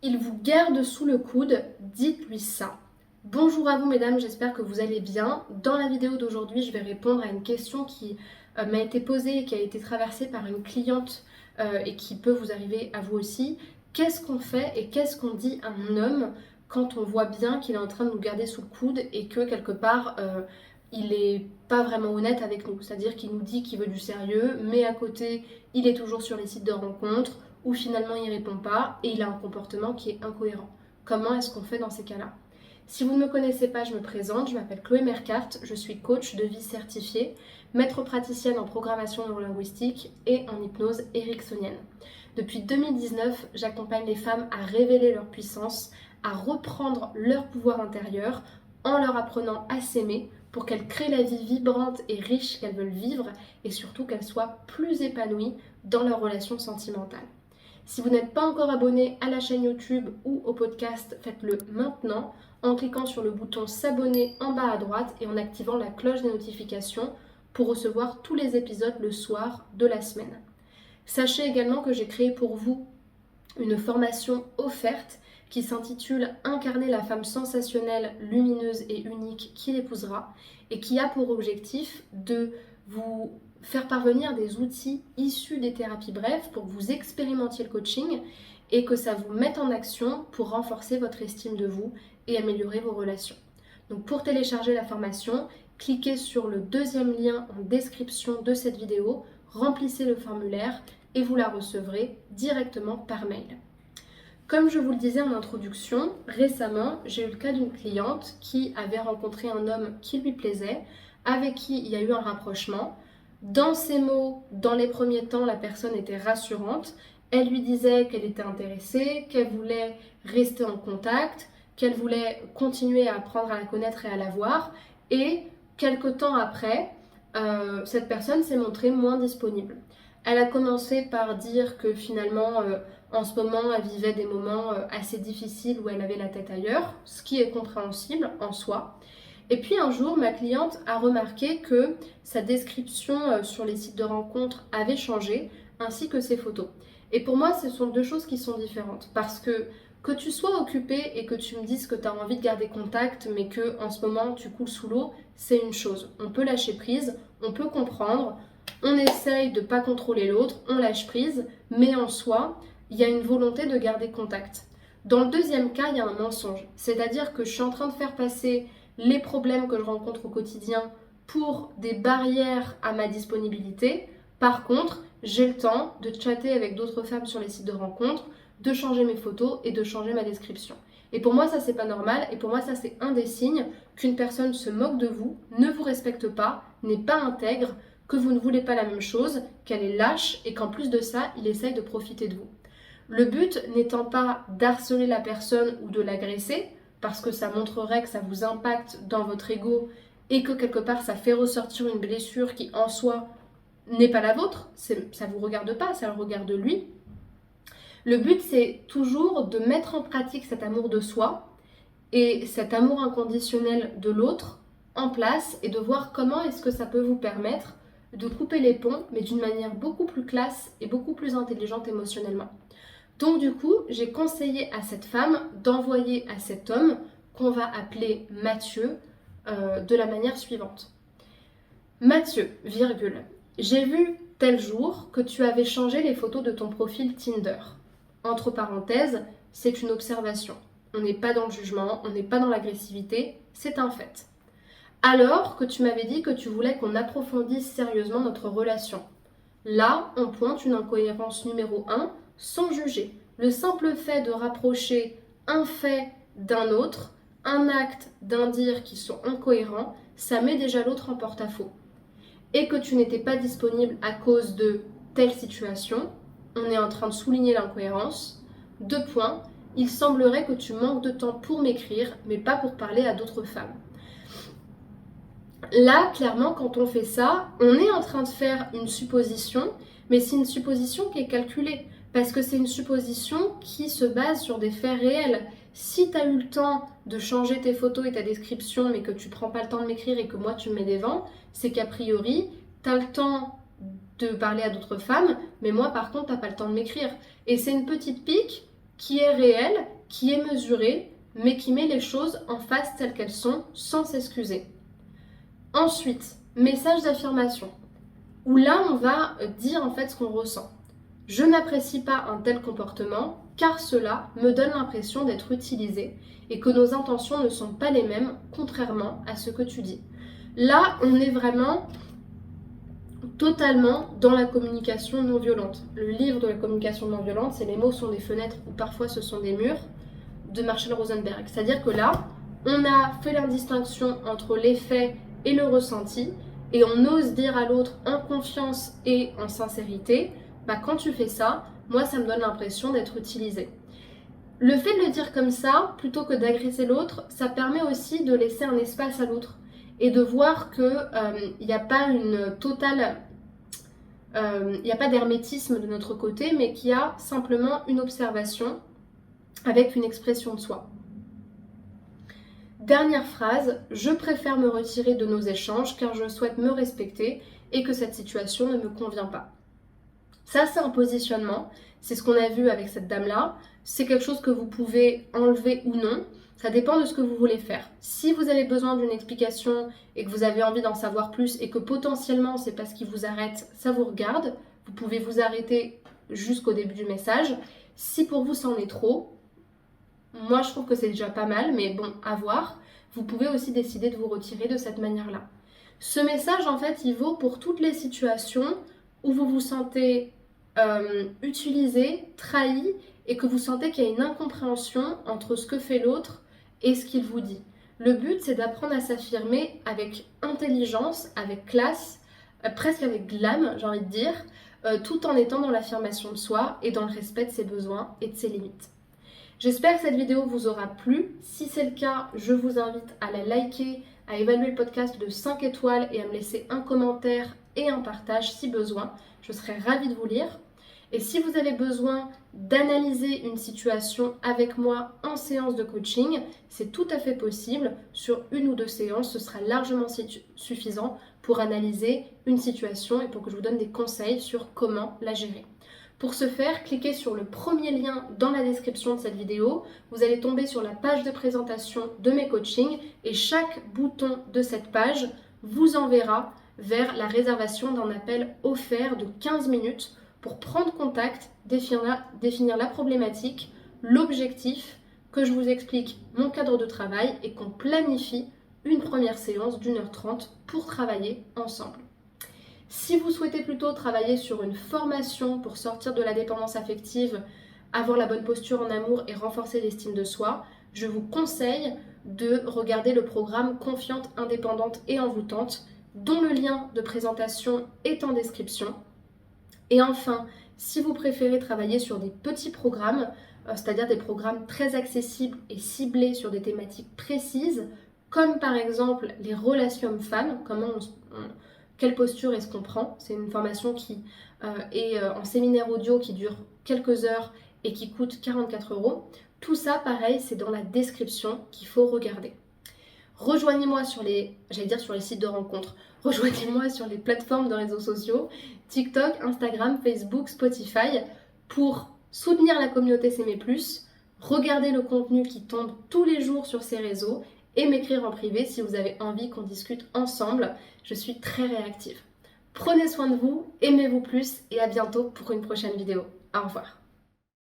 Il vous garde sous le coude, dites-lui ça. Bonjour à vous mesdames, j'espère que vous allez bien. Dans la vidéo d'aujourd'hui, je vais répondre à une question qui m'a été posée et qui a été traversée par une cliente et qui peut vous arriver à vous aussi. Qu'est-ce qu'on fait et qu'est-ce qu'on dit à un homme quand on voit bien qu'il est en train de nous garder sous le coude et que quelque part il n'est pas vraiment honnête avec nous? C'est-à-dire qu'il nous dit qu'il veut du sérieux, mais à côté il est toujours sur les sites de rencontres ou finalement il répond pas et il a un comportement qui est incohérent. Comment est-ce qu'on fait dans ces cas-là? Si vous ne me connaissez pas, je me présente, je m'appelle Chloé Mercart, je suis coach de vie certifiée, maître praticienne en programmation neurolinguistique et en hypnose ericksonienne. Depuis 2019, j'accompagne les femmes à révéler leur puissance, à reprendre leur pouvoir intérieur en leur apprenant à s'aimer pour qu'elles créent la vie vibrante et riche qu'elles veulent vivre et surtout qu'elles soient plus épanouies dans leurs relations sentimentales. Si vous n'êtes pas encore abonné à la chaîne YouTube ou au podcast, faites-le maintenant en cliquant sur le bouton s'abonner en bas à droite et en activant la cloche des notifications pour recevoir tous les épisodes le soir de la semaine. Sachez également que j'ai créé pour vous une formation offerte qui s'intitule Incarner la femme sensationnelle, lumineuse et unique qui l'épousera et qui a pour objectif de vous faire parvenir des outils issus des thérapies brèves pour que vous expérimentiez le coaching et que ça vous mette en action pour renforcer votre estime de vous et améliorer vos relations. Donc pour télécharger la formation, cliquez sur le deuxième lien en description de cette vidéo, remplissez le formulaire et vous la recevrez directement par mail. Comme je vous le disais en introduction, récemment, j'ai eu le cas d'une cliente qui avait rencontré un homme qui lui plaisait, avec qui il y a eu un rapprochement. Dans ses mots, dans les premiers temps, la personne était rassurante. Elle lui disait qu'elle était intéressée, qu'elle voulait rester en contact, qu'elle voulait continuer à apprendre à la connaître et à la voir. Et quelque temps après, cette personne s'est montrée moins disponible. Elle a commencé par dire que finalement, en ce moment, elle vivait des moments assez difficiles où elle avait la tête ailleurs, ce qui est compréhensible en soi. Et puis un jour, ma cliente a remarqué que sa description sur les sites de rencontres avait changé, ainsi que ses photos. Et pour moi, ce sont deux choses qui sont différentes, parce que tu sois occupé et que tu me dises que tu as envie de garder contact, mais que en ce moment tu coules sous l'eau, c'est une chose. On peut lâcher prise, on peut comprendre, on essaye de ne pas contrôler l'autre, on lâche prise, mais en soi, il y a une volonté de garder contact. Dans le deuxième cas, il y a un mensonge. C'est-à-dire que je suis en train de faire passer les problèmes que je rencontre au quotidien pour des barrières à ma disponibilité. Par contre, j'ai le temps de chatter avec d'autres femmes sur les sites de rencontres, de changer mes photos et de changer ma description. Et pour moi, ça, c'est pas normal. Et pour moi, ça, c'est un des signes qu'une personne se moque de vous, ne vous respecte pas, n'est pas intègre, que vous ne voulez pas la même chose, qu'elle est lâche et qu'en plus de ça, il essaye de profiter de vous. Le but n'étant pas d'harceler la personne ou de l'agresser, parce que ça montrerait que ça vous impacte dans votre ego et que quelque part ça fait ressortir une blessure qui en soi n'est pas la vôtre, ça ne vous regarde pas, ça le regarde lui. Le but c'est toujours de mettre en pratique cet amour de soi et cet amour inconditionnel de l'autre en place et de voir comment est-ce que ça peut vous permettre de couper les ponts, mais d'une manière beaucoup plus classe et beaucoup plus intelligente émotionnellement. Donc du coup, j'ai conseillé à cette femme d'envoyer à cet homme, qu'on va appeler Mathieu, de la manière suivante. Mathieu, virgule, j'ai vu tel jour que tu avais changé les photos de ton profil Tinder. Entre parenthèses, c'est une observation. On n'est pas dans le jugement, on n'est pas dans l'agressivité, c'est un fait. Alors que tu m'avais dit que tu voulais qu'on approfondisse sérieusement notre relation. Là, on pointe une incohérence numéro 1, sans juger. Le simple fait de rapprocher un fait d'un autre, un acte d'un dire qui sont incohérents, ça met déjà l'autre en porte-à-faux. Et que tu n'étais pas disponible à cause de telle situation, on est en train de souligner l'incohérence. 2 points, il semblerait que tu manques de temps pour m'écrire, mais pas pour parler à d'autres femmes. Là, clairement, quand on fait ça, on est en train de faire une supposition, mais c'est une supposition qui est calculée, parce que c'est une supposition qui se base sur des faits réels. Si tu as eu le temps de changer tes photos et ta description, mais que tu prends pas le temps de m'écrire et que moi tu me mets des vents, c'est qu'a priori, tu as le temps de parler à d'autres femmes, mais moi par contre, tu n'as pas le temps de m'écrire. Et c'est une petite pique qui est réel, qui est mesuré, mais qui met les choses en face telles qu'elles sont, sans s'excuser. Ensuite, message d'affirmation, où là on va dire en fait ce qu'on ressent. Je n'apprécie pas un tel comportement car cela me donne l'impression d'être utilisé et que nos intentions ne sont pas les mêmes, contrairement à ce que tu dis. Là, on est vraiment totalement dans la communication non violente. Le livre de la communication non violente, c'est Les mots sont des fenêtres ou parfois ce sont des murs de Marshall Rosenberg. C'est-à-dire que là, on a fait la distinction entre les faits et le ressenti et on ose dire à l'autre en confiance et en sincérité, bah quand tu fais ça, moi ça me donne l'impression d'être utilisé. Le fait de le dire comme ça, plutôt que d'agresser l'autre, ça permet aussi de laisser un espace à l'autre et de voir qu'il n'y a pas une totale... il n'y a pas d'hermétisme de notre côté, mais qu'il y a simplement une observation avec une expression de soi. Dernière phrase, je préfère me retirer de nos échanges car je souhaite me respecter et que cette situation ne me convient pas. Ça, c'est un positionnement, c'est ce qu'on a vu avec cette dame-là. C'est quelque chose que vous pouvez enlever ou non, ça dépend de ce que vous voulez faire. Si vous avez besoin d'une explication et que vous avez envie d'en savoir plus et que potentiellement c'est pas ce qui vous arrête, ça vous regarde, vous pouvez vous arrêter jusqu'au début du message. Si pour vous c'en est trop, moi je trouve que c'est déjà pas mal, mais bon, à voir. Vous pouvez aussi décider de vous retirer de cette manière-là. Ce message, en fait, il vaut pour toutes les situations où vous vous sentez utilisé, trahi, et que vous sentez qu'il y a une incompréhension entre ce que fait l'autre et ce qu'il vous dit. Le but, c'est d'apprendre à s'affirmer avec intelligence, avec classe, presque avec glam, j'ai envie de dire, tout en étant dans l'affirmation de soi et dans le respect de ses besoins et de ses limites. J'espère que cette vidéo vous aura plu. Si c'est le cas, je vous invite à la liker, à évaluer le podcast de 5 étoiles et à me laisser un commentaire et un partage si besoin. Je serai ravie de vous lire. Et si vous avez besoin d'analyser une situation avec moi en séance de coaching, c'est tout à fait possible. Sur 1 ou 2 séances, ce sera largement suffisant pour analyser une situation et pour que je vous donne des conseils sur comment la gérer. Pour ce faire, cliquez sur le premier lien dans la description de cette vidéo. Vous allez tomber sur la page de présentation de mes coachings et chaque bouton de cette page vous enverra vers la réservation d'un appel offert de 15 minutes pour prendre contact, définir la problématique, l'objectif, que je vous explique mon cadre de travail et qu'on planifie une première séance d'1h30 pour travailler ensemble. Si vous souhaitez plutôt travailler sur une formation pour sortir de la dépendance affective, avoir la bonne posture en amour et renforcer l'estime de soi, je vous conseille de regarder le programme Confiante, indépendante et envoûtante, dont le lien de présentation est en description. Et enfin, si vous préférez travailler sur des petits programmes, c'est-à-dire des programmes très accessibles et ciblés sur des thématiques précises, comme par exemple les relations hommes-femmes, quelle posture est-ce qu'on prend. C'est une formation qui est en séminaire audio qui dure quelques heures et qui coûte 44 €. Tout ça, pareil, c'est dans la description qu'il faut regarder. Rejoignez-moi sur les sites de rencontres. Rejoignez-moi sur les plateformes de réseaux sociaux, TikTok, Instagram, Facebook, Spotify, pour soutenir la communauté S'aimer Plus, regarder le contenu qui tombe tous les jours sur ces réseaux et m'écrire en privé si vous avez envie qu'on discute ensemble. Je suis très réactive. Prenez soin de vous, aimez-vous plus et à bientôt pour une prochaine vidéo. Au revoir.